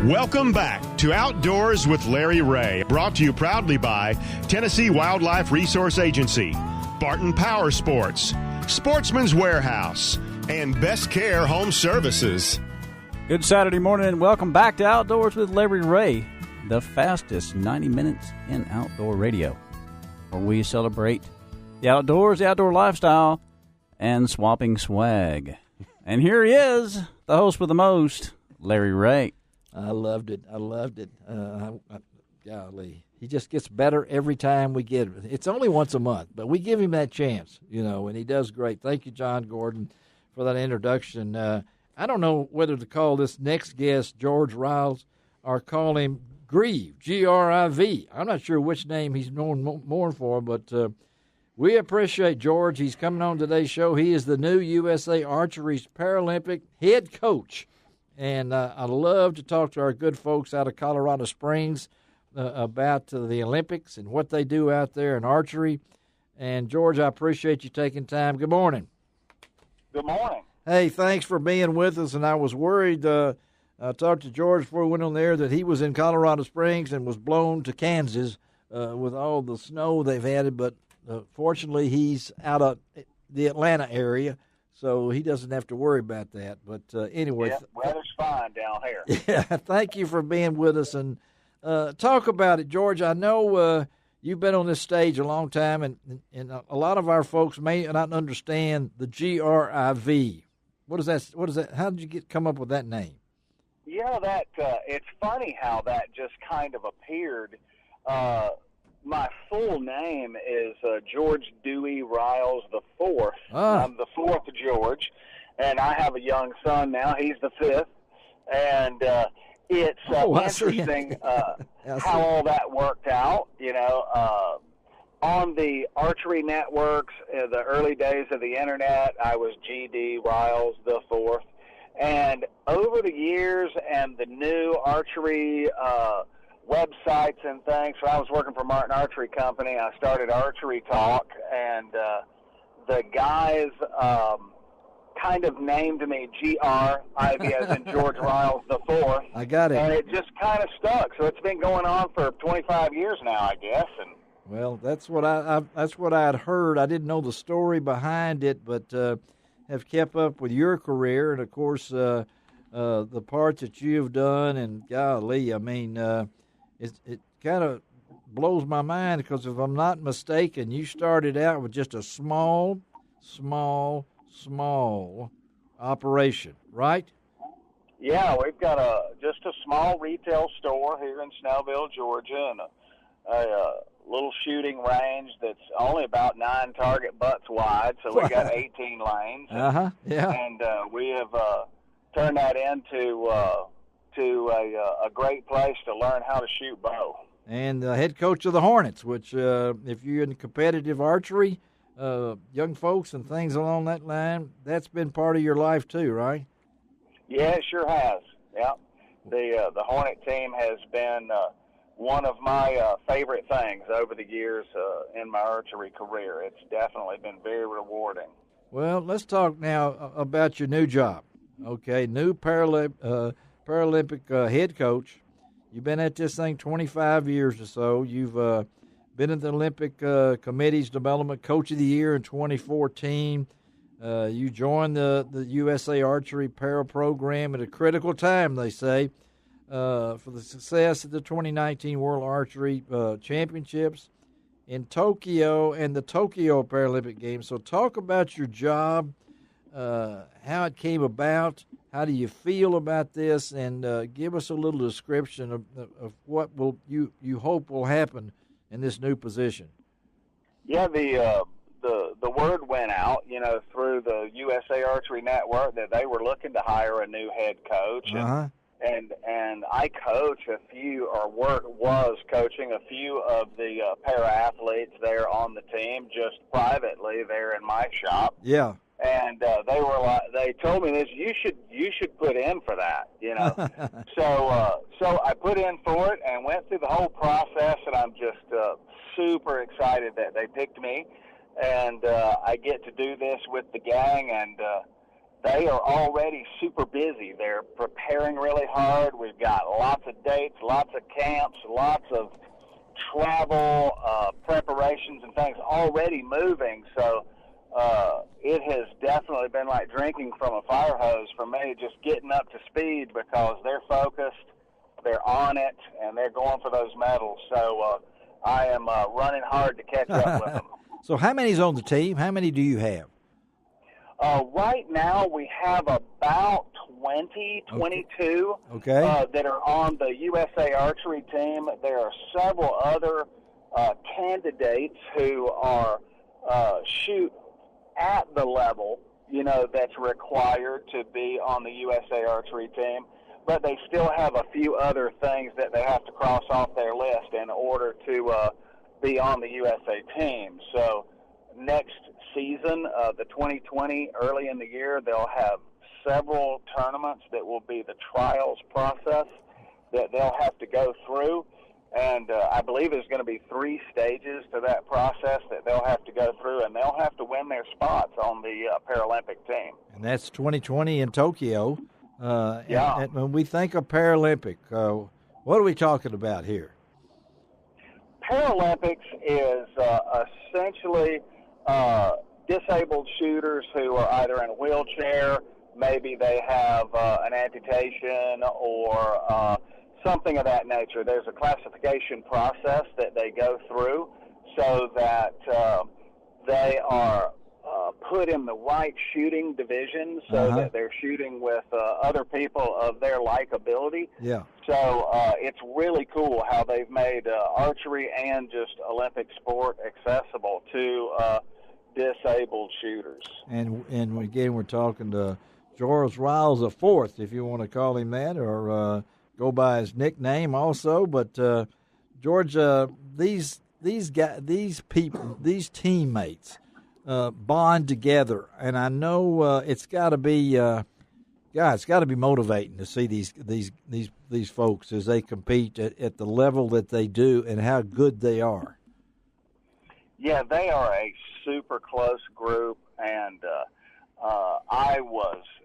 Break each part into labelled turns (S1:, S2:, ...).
S1: Welcome back to Outdoors with Larry Ray, brought to you proudly by Tennessee Wildlife Resource Agency, Barton Power Sports, Sportsman's Warehouse, and Best Care Home Services.
S2: Good Saturday morning and welcome back to Outdoors with Larry Ray, the fastest 90 minutes in outdoor radio, where we celebrate the outdoors, the outdoor lifestyle, and swapping swag. And here he is, the host with the most, Larry Ray.
S3: I loved it. Golly, he just gets better every time we get him. It's only once a month, but we give him that chance, and he does great. Thank you, John Gordon, for that introduction. I don't know whether to call this next guest George Ryals or call him Grieve, G-R-I-V. I'm not sure which name he's known more for, but we appreciate George. He's coming on today's show. He is the new USA Archery's Paralympic head coach. And I love to talk to our good folks out of Colorado Springs about the Olympics and what they do out there in archery. And, George, I appreciate you taking time. Good morning.
S4: Good morning.
S3: Hey, thanks for being with us. And I was worried, I talked to George before we went on there, that he was in Colorado Springs and was blown to Kansas with all the snow they've had. But fortunately, he's out of the Atlanta area, so he doesn't have to worry about that. But anyway.
S4: Yeah, weather's fine down here.
S3: Yeah, thank you for being with us. And talk about it, George. I know you've been on this stage a long time, and a lot of our folks may not understand the GRIV. What is that? How did you come up with that name?
S4: Yeah, it's funny how that just kind of appeared. My full name is George Dewey Ryals IV. I'm the fourth George, and I have a young son now. He's the fifth, and it's interesting how all that worked out. On the archery networks, in the early days of the internet, I was GD Ryals IV, and over the years and the new archery websites and things. So I was working for Martin Archery Company. I started Archery Talk, and the guys kind of named me G-R-I-V as in George Ryals IV.
S3: I got it.
S4: And it just kind of stuck. So it's been going on for 25 years now, I guess. And
S3: well, that's what I had heard. I didn't know the story behind it, but have kept up with your career and, of course, the parts that you've done. And golly, I mean. It kind of blows my mind because if I'm not mistaken, you started out with just a small operation, right?
S4: Yeah, we've got just a small retail store here in Snellville, Georgia, and a little shooting range that's only about 9 target butts wide, so we got 18 lanes.
S3: Yeah.
S4: And we have turned that into a great place to learn how to shoot bow.
S3: And the head coach of the Hornets, which if you're in competitive archery, young folks and things along that line, that's been part of your life too, right?
S4: Yeah, it sure has. Yeah, the Hornet team has been one of my favorite things over the years in my archery career. It's definitely been very rewarding.
S3: Well, let's talk now about your new job. Okay, new Paralympic head coach. You've been at this thing 25 years or so. You've been in the Olympic Committee's Development Coach of the Year in 2014. You joined the USA Archery Para Program at a critical time, they say, for the success of the 2019 World Archery Championships in Tokyo and the Tokyo Paralympic Games. So talk about your job, how it came about. How do you feel about this? And give us a little description of what you hope will happen in this new position.
S4: Yeah, the word went out, through the USA Archery Network that they were looking to hire a new head coach. And I coach was coaching a few of the para-athletes there on the team, just privately there in my shop.
S3: Yeah.
S4: And they told me this, you should put in for that, So I put in for it and went through the whole process, and I'm just super excited that they picked me, and I get to do this with the gang, and they are already super busy. They're preparing really hard. We've got lots of dates, lots of camps, lots of travel preparations and things already moving. So it has definitely been like drinking from a fire hose for me, just getting up to speed because they're focused, they're on it, and they're going for those medals. So I am running hard to catch up with them.
S3: So how many's on the team? How many do you have?
S4: Right now we have about 22 that are on the USA Archery team. There are several other candidates who are shoot at the level, that's required to be on the USA Archery team, but they still have a few other things that they have to cross off their list in order to be on the USA team. So next season, the 2020, early in the year, they'll have several tournaments that will be the trials process that they'll have to go through. And I believe there's going to be 3 stages to that process that they'll have to go through, and they'll have to win their spots on the Paralympic team.
S3: And that's 2020 in Tokyo.
S4: Yeah.
S3: And when we think of Paralympic, what are we talking about here?
S4: Paralympics is essentially disabled shooters who are either in a wheelchair, maybe they have an amputation or something of that nature. There's a classification process that they go through so that they are put in the right shooting division so that they're shooting with other people of their like ability.
S3: Yeah.
S4: So it's really cool how they've made archery and just Olympic sport accessible to disabled shooters. And
S3: again, we're talking to George Ryals IV, if you want to call him that, or go by his nickname also. But George, these people, these teammates bond together, and I know it's got to be, it's got to be motivating to see these folks as they compete at the level that they do and how good they are.
S4: Yeah, they are a super close group, and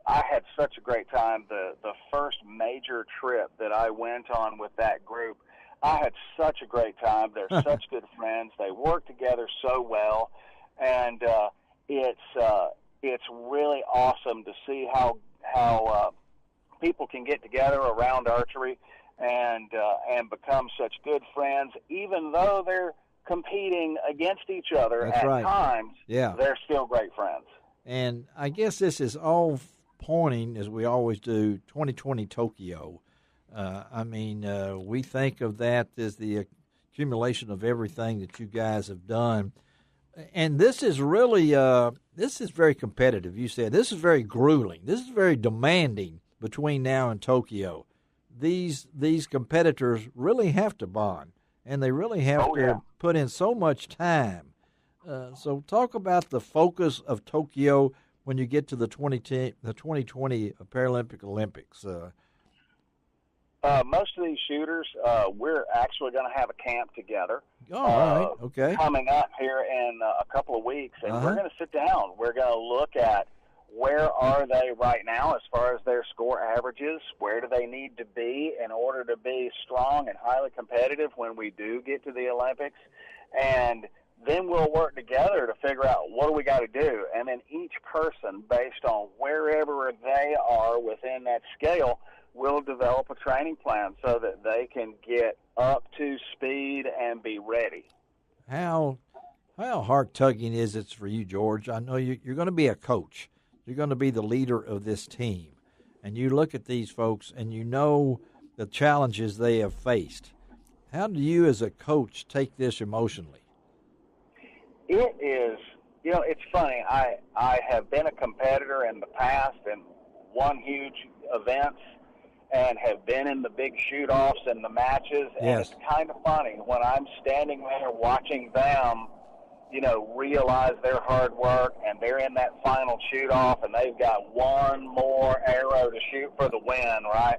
S4: I had such a great time. The first major trip that I went on with that group, I had such a great time. They're such good friends. They work together so well, and it's really awesome to see how people can get together around archery and become such good friends, even though they're competing against each other.
S3: That's
S4: at
S3: right.
S4: times. Yeah. They're still great friends.
S3: And I guess this is all pointing, as we always do, 2020 Tokyo. We think of that as the accumulation of everything that you guys have done. And this is really, this is very competitive. You said this is very grueling. This is very demanding between now and Tokyo. These competitors really have to bond, and they really have to put in so much time. So talk about the focus of Tokyo when you get to the 2020 Paralympic Olympics.
S4: Most of these shooters, we're actually going to have a camp together.
S3: All right, okay.
S4: Coming up here in a couple of weeks, and we're going to sit down. We're going to look at where are they right now as far as their score averages, where do they need to be in order to be strong and highly competitive when we do get to the Olympics, and then we'll work together to figure out what do we got to do. And then each person, based on wherever they are within that scale, will develop a training plan so that they can get up to speed and be ready.
S3: How heart-tugging is it for you, George? I know you're going to be a coach. You're going to be the leader of this team. And you look at these folks and you know the challenges they have faced. How do you as a coach take this emotionally?
S4: It is, it's funny. I have been a competitor in the past and won huge events and have been in the big shoot-offs and the matches. And it's kind of funny when I'm standing there watching them, realize their hard work, and they're in that final shoot-off, and they've got one more arrow to shoot for the win, right?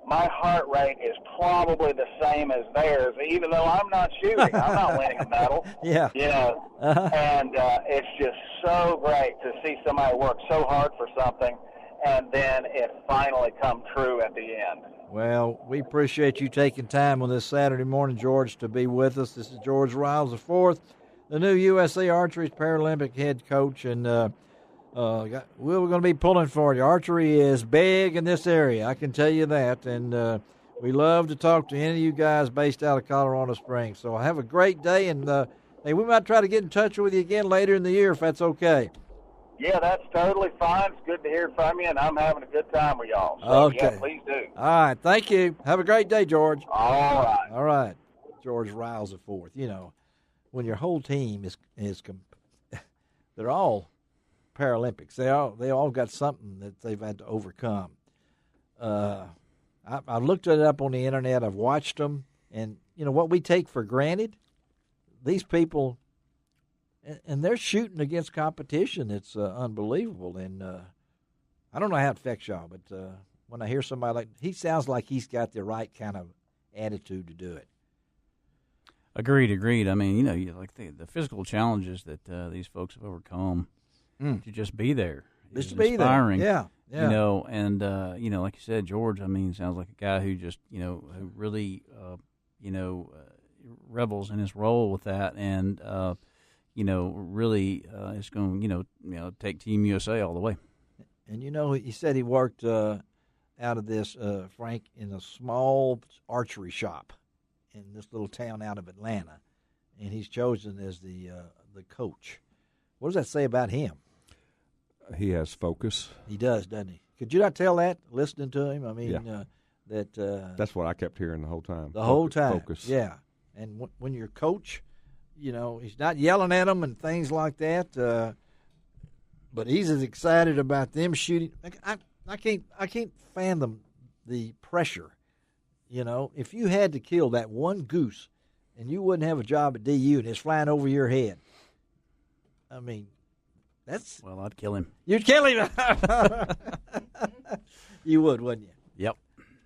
S4: My heart rate is probably the same as theirs, even though I'm not shooting. I'm not winning a medal.
S3: Yeah.
S4: And it's just so great to see somebody work so hard for something, and then it finally come true at the end.
S3: Well, we appreciate you taking time on this Saturday morning, George, to be with us. This is George Ryals IV, the new USA Archery Paralympic head coach, and we're going to be pulling for you. Archery is big in this area, I can tell you that, and we love to talk to any of you guys based out of Colorado Springs. So have a great day, and hey, we might try to get in touch with you again later in the year if that's okay.
S4: Yeah, that's totally fine. It's good to hear from you, and I'm having a good time with y'all. So,
S3: okay.
S4: Yeah, please do.
S3: All right. Thank you. Have a great day, George.
S4: All right.
S3: All right. George Ryals IV. You know, when your whole team is they're all Paralympics. They all got something that they've had to overcome. I looked it up on the internet. I've watched them, and you know what we take for granted. These people, and they're shooting against competition. It's unbelievable, and I don't know how it affects y'all, but when I hear somebody like he sounds like he's got the right kind of attitude to do it.
S2: Agreed. I mean, you know, like the physical challenges that these folks have overcome to just be there.
S3: Just to be
S2: inspiring,
S3: there. Yeah.
S2: You know, and you know, like you said, George. I mean, sounds like a guy who just who really revels in his role with that, and really is going to take Team USA all the way. And
S3: he said he worked out of this Frank in a small archery shop in this little town out of Atlanta, and he's chosen as the coach. What does that say about him?
S5: He has focus.
S3: He does, doesn't he? Could you not tell that listening to him? I mean,
S5: that's what I kept hearing the whole time.
S3: The whole time.
S5: Focus.
S3: Yeah. And when your coach, he's not yelling at them and things like that, but he's as excited about them shooting. I can't fathom the pressure. If you had to kill that one goose and you wouldn't have a job at DU and it's flying over your head, I mean,
S2: well, I'd kill him.
S3: You'd kill him. You would, wouldn't you?
S2: Yep.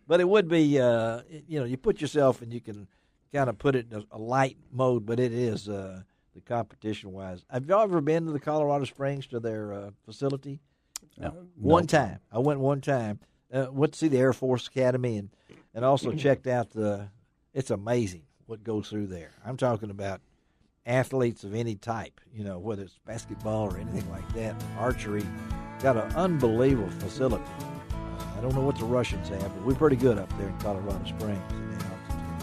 S3: But it would be, you put yourself and you can kind of put it in a light mode, but it is the competition-wise. Have y'all ever been to the Colorado Springs to their facility?
S2: No.
S3: One time. I went one time. Went to see the Air Force Academy and also checked out it's amazing what goes through there. I'm talking about athletes of any type, whether it's basketball or anything like that. Archery, got an unbelievable facility. I don't know what the Russians have, but we're pretty good up there in Colorado Springs.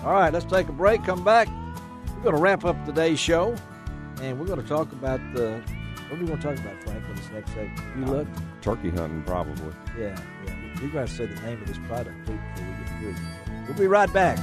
S3: All right, let's take a break, come back. We're going to wrap up today's show, and we're going to talk about what are we going to talk about, Frank, in this next segment? You look?
S5: Turkey hunting, probably.
S3: Yeah. You're going to say the name of this product, too, before we get through. We'll be right back.